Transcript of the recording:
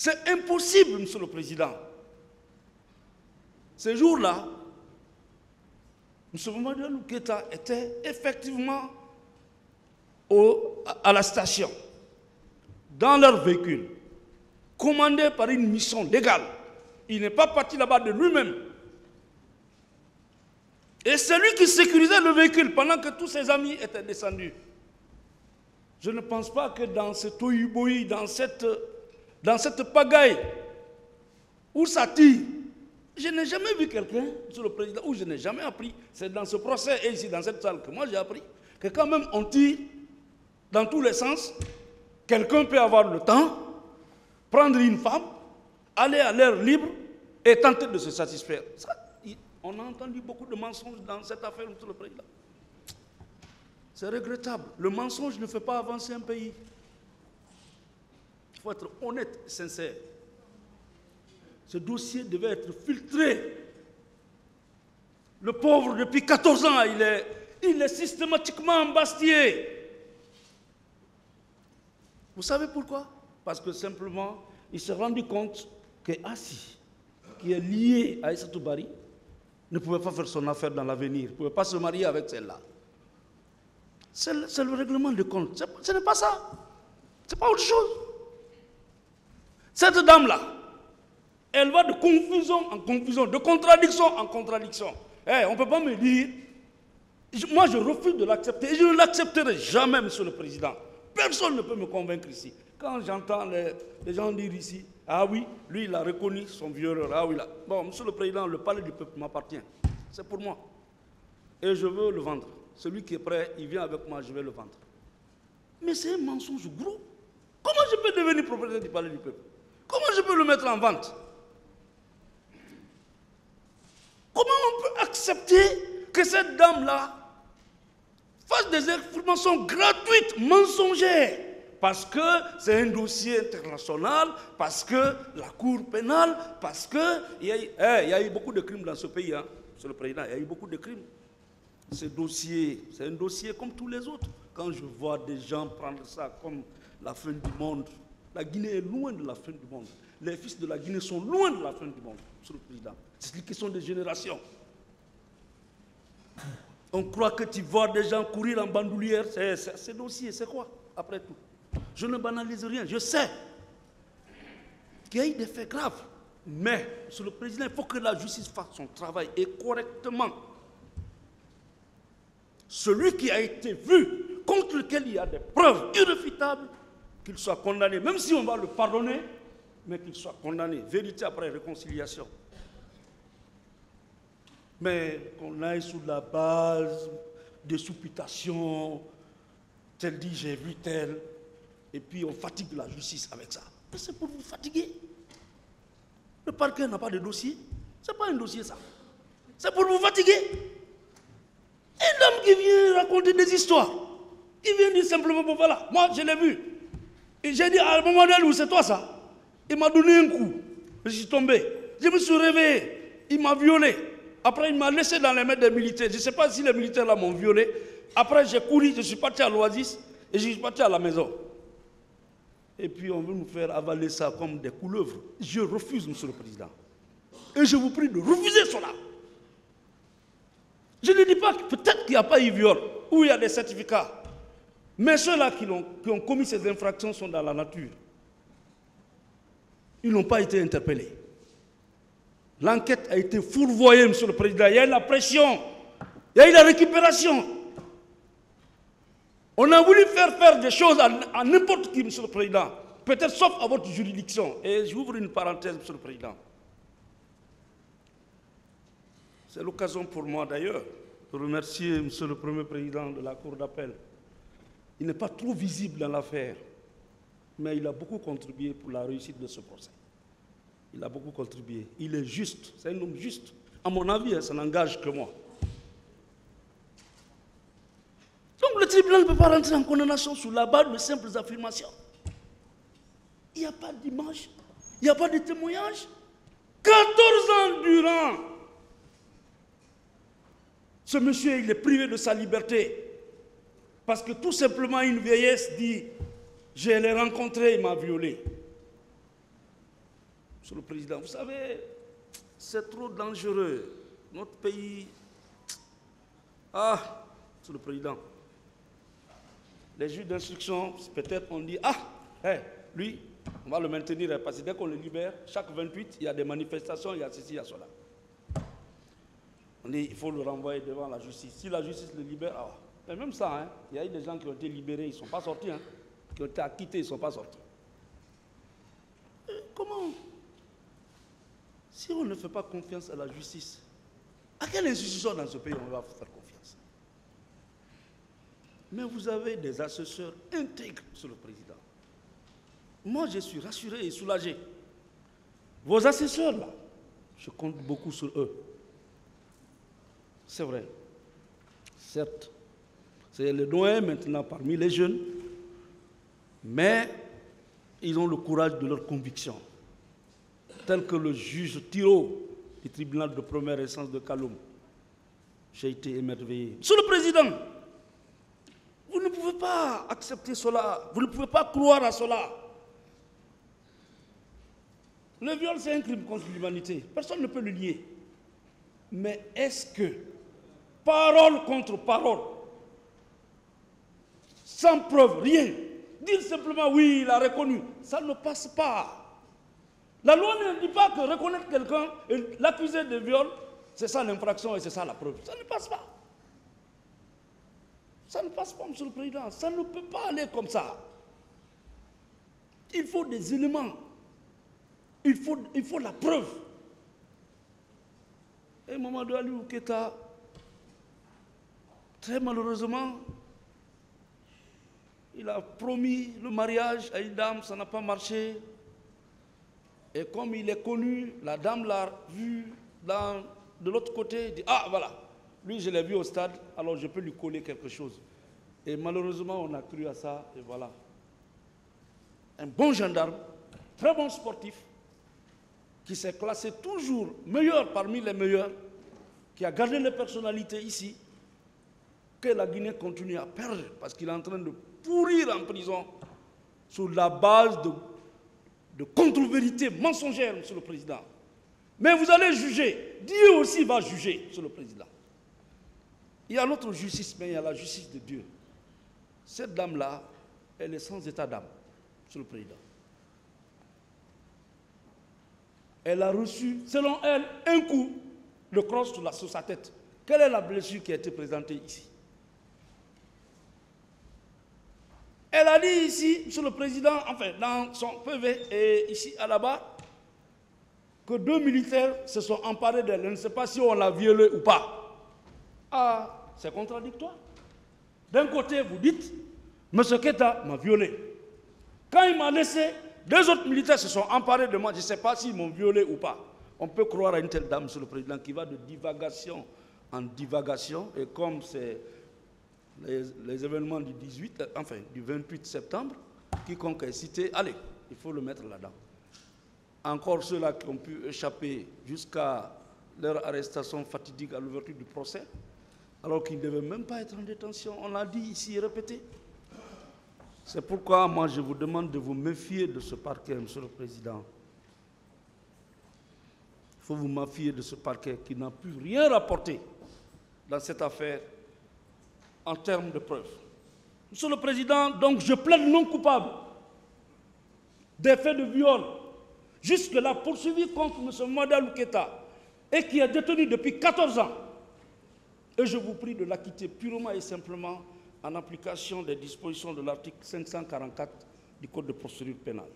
C'est impossible, Monsieur le Président. Ce jour-là, M. Mamadou Keïta était effectivement à la station, dans leur véhicule, commandé par une mission légale. Il n'est pas parti là-bas de lui-même. Et c'est lui qui sécurisait le véhicule pendant que tous ses amis étaient descendus. Je ne pense pas que dans ce tohu-bohu, dans cette pagaille où ça tire, je n'ai jamais vu quelqu'un, Monsieur le Président, où je n'ai jamais appris, c'est dans ce procès et ici dans cette salle que moi j'ai appris, que quand même on tire dans tous les sens, quelqu'un peut avoir le temps, prendre une femme, aller à l'air libre et tenter de se satisfaire. Ça, on a entendu beaucoup de mensonges dans cette affaire, Monsieur le Président. C'est regrettable. Le mensonge ne fait pas avancer un pays. Il faut être honnête et sincère. Ce dossier devait être filtré. Le pauvre, depuis 14 ans, il est systématiquement embastillé. Vous savez pourquoi? Parce que simplement, il s'est rendu compte que Assi, qui est lié à Aïssatou Bari, ne pouvait pas faire son affaire dans l'avenir. Il ne pouvait pas se marier avec celle-là. C'est le règlement de compte. Ce n'est pas ça. Ce n'est pas autre chose. Cette dame-là, elle va de confusion en confusion, de contradiction en contradiction. On ne peut pas me dire, moi je refuse de l'accepter et je ne l'accepterai jamais, Monsieur le Président. Personne ne peut me convaincre ici. Quand j'entends les gens dire ici, ah oui, lui il a reconnu son violeur, ah oui là. Bon, Monsieur le Président, le palais du peuple m'appartient. C'est pour moi. Et je veux le vendre. Celui qui est prêt, il vient avec moi, je vais le vendre. Mais c'est un mensonge gros. Comment je peux devenir propriétaire du palais du peuple? Comment je peux le mettre en vente? Comment on peut accepter que cette dame-là fasse des informations gratuites, mensongères? Parce que c'est un dossier international, parce que la Cour pénale, parce qu'il y a eu beaucoup de crimes dans ce pays, hein, Monsieur le Président, il y a eu beaucoup de crimes. Ce dossier, c'est un dossier comme tous les autres. Quand je vois des gens prendre ça comme la fin du monde, la Guinée est loin de la fin du monde. Les fils de la Guinée sont loin de la fin du monde, Monsieur le Président. C'est une question de génération. On croit que tu vois des gens courir en bandoulière. Ce dossier, c'est quoi, après tout? Je ne banalise rien. Je sais qu'il y a eu des faits graves. Mais, Monsieur le Président, il faut que la justice fasse son travail et correctement. Celui qui a été vu, contre lequel il y a des preuves irréfutables, qu'il soit condamné, même si on va le pardonner, mais qu'il soit condamné. Vérité après réconciliation. Mais qu'on aille sous la base des supputations, tel dit j'ai vu tel, et puis on fatigue la justice avec ça. Mais c'est pour vous fatiguer. Le parquet n'a pas de dossier. Ce n'est pas un dossier ça. C'est pour vous fatiguer. Un homme qui vient raconter des histoires, il vient dire simplement, bon voilà, moi je l'ai vu. Et j'ai dit, à un moment donné, c'est toi ça. Il m'a donné un coup. Je suis tombé. Je me suis réveillé. Il m'a violé. Après, il m'a laissé dans les mains des militaires. Je ne sais pas si les militaires là m'ont violé. Après, j'ai couru, je suis parti à l'Oasis et je suis parti à la maison. Et puis, on veut nous faire avaler ça comme des couleuvres. Je refuse, Monsieur le Président. Et je vous prie de refuser cela. Je ne dis pas que peut-être qu'il n'y a pas eu viol, ou il y a des certificats. Mais ceux-là qui ont commis ces infractions sont dans la nature. Ils n'ont pas été interpellés. L'enquête a été fourvoyée, Monsieur le Président. Il y a eu la pression, il y a eu la récupération. On a voulu faire des choses à n'importe qui, Monsieur le Président. Peut-être sauf à votre juridiction. Et j'ouvre une parenthèse, Monsieur le Président. C'est l'occasion pour moi d'ailleurs de remercier Monsieur le Premier Président de la Cour d'appel. Il n'est pas trop visible dans l'affaire, mais il a beaucoup contribué pour la réussite de ce procès. Il a beaucoup contribué. Il est juste, c'est un homme juste. À mon avis, ça n'engage que moi. Donc le tribunal ne peut pas rentrer en condamnation sur la base de simples affirmations. Il n'y a pas d'image, il n'y a pas de témoignage. 14 ans durant, ce monsieur, il est privé de sa liberté. Parce que tout simplement, une vieillesse dit, je l'ai rencontré, il m'a violé. Monsieur le Président, vous savez, c'est trop dangereux. Notre pays... Ah, Monsieur le Président, les juges d'instruction, peut-être on dit, ah, hey, lui, on va le maintenir, parce que dès qu'on le libère, chaque 28, il y a des manifestations, il y a ceci, il y a cela. On dit, il faut le renvoyer devant la justice. Si la justice le libère, ah, mais même ça, hein, il y a eu des gens qui ont été libérés, ils ne sont pas sortis, hein, qui ont été acquittés, ils ne sont pas sortis. Comment? Si on ne fait pas confiance à la justice, à quelle institution dans ce pays on va faire confiance? Mais vous avez des assesseurs intègres, Monsieur le Président. Moi, je suis rassuré et soulagé. Vos assesseurs, là, je compte beaucoup sur eux. C'est vrai. Certes, c'est le doyen maintenant parmi les jeunes, mais ils ont le courage de leurs convictions. Tel que le juge Thiraud du tribunal de première instance de Kaloum. J'ai été émerveillé. Monsieur le Président, vous ne pouvez pas accepter cela. Vous ne pouvez pas croire à cela. Le viol, c'est un crime contre l'humanité. Personne ne peut le nier. Mais est-ce que, parole contre parole, sans preuve, rien, dire simplement oui, il a reconnu, ça ne passe pas. La loi ne dit pas que reconnaître quelqu'un et l'accuser de viol, c'est ça l'infraction et c'est ça la preuve. Ça ne passe pas. Ça ne passe pas, Monsieur le Président. Ça ne peut pas aller comme ça. Il faut des éléments. Il faut la preuve. Et Mamadou Aliou Keïta, très malheureusement, il a promis le mariage à une dame, ça n'a pas marché. Et comme il est connu, la dame l'a vu de l'autre côté, il dit, ah voilà, lui je l'ai vu au stade, alors je peux lui coller quelque chose. Et malheureusement, on a cru à ça, et voilà. Un bon gendarme, très bon sportif, qui s'est classé toujours meilleur parmi les meilleurs, qui a gardé les personnalités ici, que la Guinée continue à perdre, parce qu'il est en train de pourrir en prison sur la base de contre-vérités mensongères, Monsieur le Président. Mais vous allez juger. Dieu aussi va juger, Monsieur le Président. Il y a l'autre justice, mais il y a la justice de Dieu. Cette dame-là, elle est sans état d'âme, Monsieur le Président. Elle a reçu, selon elle, un coup de crosse sur sa tête. Quelle est la blessure qui a été présentée ici? Elle a dit ici, Monsieur le Président, enfin, dans son PV, et ici à la barre, que 2 militaires se sont emparés d'elle. Je ne sais pas si on l'a violée ou pas. Ah, c'est contradictoire. D'un côté, vous dites, M. Keïta m'a violé. Quand il m'a laissé, 2 autres militaires se sont emparés de moi. Je ne sais pas s'ils m'ont violé ou pas. On peut croire à une telle dame, Monsieur le Président, qui va de divagation en divagation. Et comme c'est les événements du 28 septembre, quiconque est cité, allez, il faut le mettre là-dedans. Encore ceux-là qui ont pu échapper jusqu'à leur arrestation fatidique à l'ouverture du procès, alors qu'ils ne devaient même pas être en détention. On l'a dit ici et répété. C'est pourquoi moi je vous demande de vous méfier de ce parquet, Monsieur le Président. Il faut vous méfier de ce parquet qui n'a pu rien rapporter dans cette affaire en termes de preuves. Monsieur le Président, donc je plaide non coupable des faits de viol jusque-là poursuivi contre M. Mamadou Keïta et qui est détenu depuis 14 ans. Et je vous prie de l'acquitter purement et simplement en application des dispositions de l'article 544 du Code de procédure pénale.